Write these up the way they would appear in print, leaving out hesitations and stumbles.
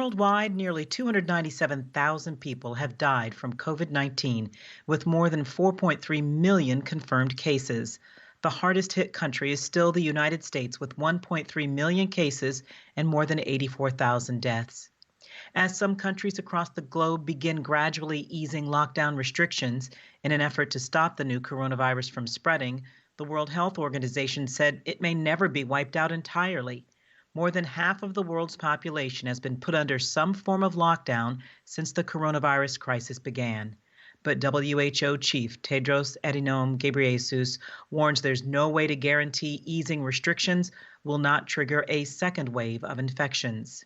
Worldwide, nearly 297,000 people have died from COVID-19, with more than 4.3 million confirmed cases. The hardest hit country is still the United States, with 1.3 million cases and more than 84,000 deaths. As some countries across the globe begin gradually easing lockdown restrictions in an effort to stop the new coronavirus from spreading, the World Health Organization said it may never be wiped out entirely. More than half of the world's population has been put under some form of lockdown since the coronavirus crisis began. But WHO Chief Tedros Adhanom Ghebreyesus warns there's no way to guarantee easing restrictions will not trigger a second wave of infections.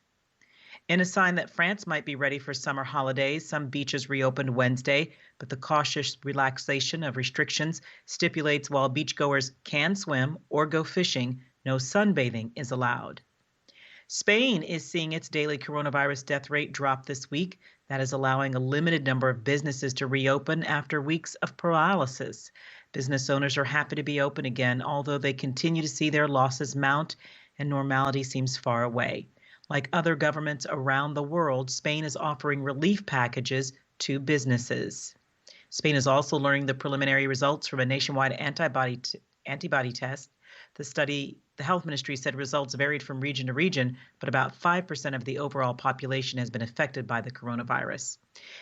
In a sign that France might be ready for summer holidays, some beaches reopened Wednesday, but the cautious relaxation of restrictions stipulates while beachgoers can swim or go fishing, no sunbathing is allowed. Spain is seeing its daily coronavirus death rate drop this week. That is allowing a limited number of businesses to reopen after weeks of paralysis. Business owners are happy to be open again, although they continue to see their losses mount and normality seems far away. Like other governments around the world, Spain is offering relief packages to businesses. Spain is also learning the preliminary results from a nationwide antibody test. The health ministry said results varied from region to region, but about 5% of the overall population has been affected by the coronavirus.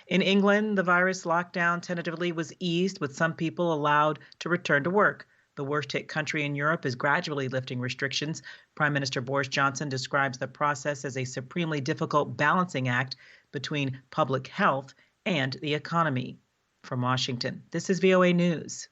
In England, the virus lockdown tentatively was eased, with some people allowed to return to work. The worst-hit country in Europe is gradually lifting restrictions. Prime Minister Boris Johnson describes the process as a supremely difficult balancing act between public health and the economy. From Washington, this is VOA News.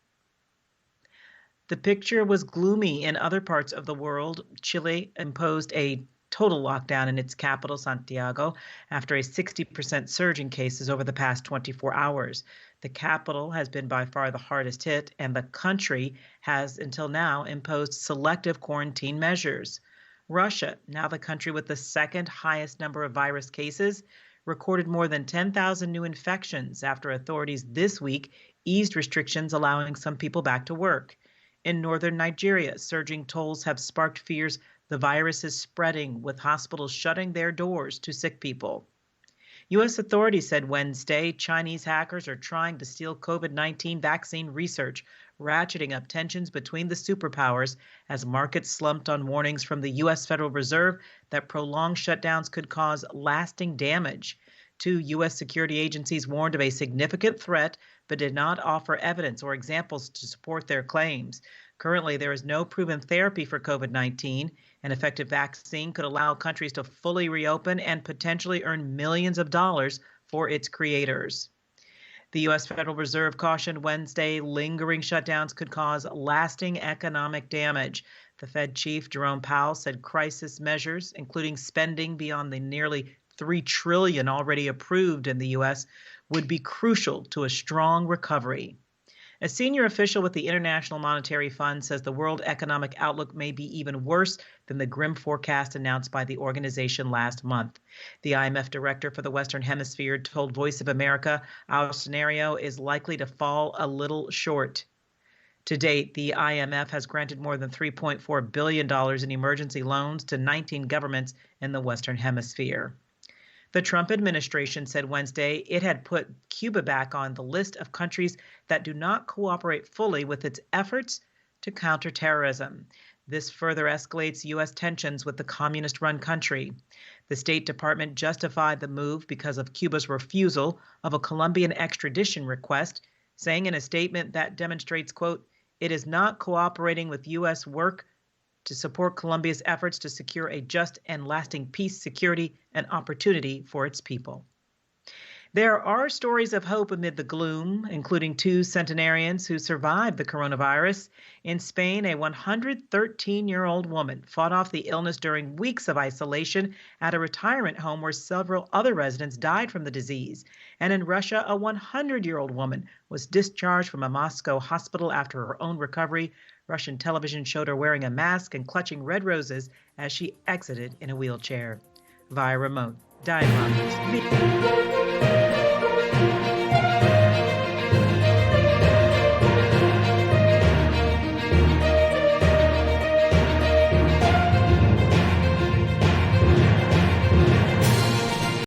The picture was gloomy in other parts of the world. Chile imposed a total lockdown in its capital, Santiago, after a 60% surge in cases over the past 24 hours. The capital has been by far the hardest hit, and the country has until now imposed selective quarantine measures. Russia, now the country with the second highest number of virus cases, recorded more than 10,000 new infections after authorities this week eased restrictions allowing some people back to work. In northern Nigeria, surging tolls have sparked fears the virus is spreading, with hospitals shutting their doors to sick people. U.S. authorities said Wednesday Chinese hackers are trying to steal COVID-19 vaccine research, ratcheting up tensions between the superpowers as markets slumped on warnings from the U.S. Federal Reserve that prolonged shutdowns could cause lasting damage. Two U.S. security agencies warned of a significant threat, but did not offer evidence or examples to support their claims. Currently, there is no proven therapy for COVID-19. An effective vaccine could allow countries to fully reopen and potentially earn millions of dollars for its creators. The U.S. Federal Reserve cautioned Wednesday lingering shutdowns could cause lasting economic damage. The Fed chief, Jerome Powell, said crisis measures, including spending beyond the nearly $3 trillion already approved in the U.S., would be crucial to a strong recovery. A senior official with the International Monetary Fund says the world economic outlook may be even worse than the grim forecast announced by the organization last month. The IMF director for the Western Hemisphere told Voice of America our scenario is likely to fall a little short. To date, the IMF has granted more than $3.4 billion in emergency loans to 19 governments in the Western Hemisphere. The Trump administration said Wednesday it had put Cuba back on the list of countries that do not cooperate fully with its efforts to counter terrorism. This further escalates U.S. tensions with the communist-run country. The State Department justified the move because of Cuba's refusal of a Colombian extradition request, saying in a statement that demonstrates, quote, it is not cooperating with U.S. work to support Colombia's efforts to secure a just and lasting peace, security, and opportunity for its people. There are stories of hope amid the gloom, including two centenarians who survived the coronavirus. In Spain, a 113-year-old woman fought off the illness during weeks of isolation at a retirement home where several other residents died from the disease. And in Russia, a 100-year-old woman was discharged from a Moscow hospital after her own recovery. Russian television showed her wearing a mask and clutching red roses as she exited in a wheelchair. Via remote dialogue.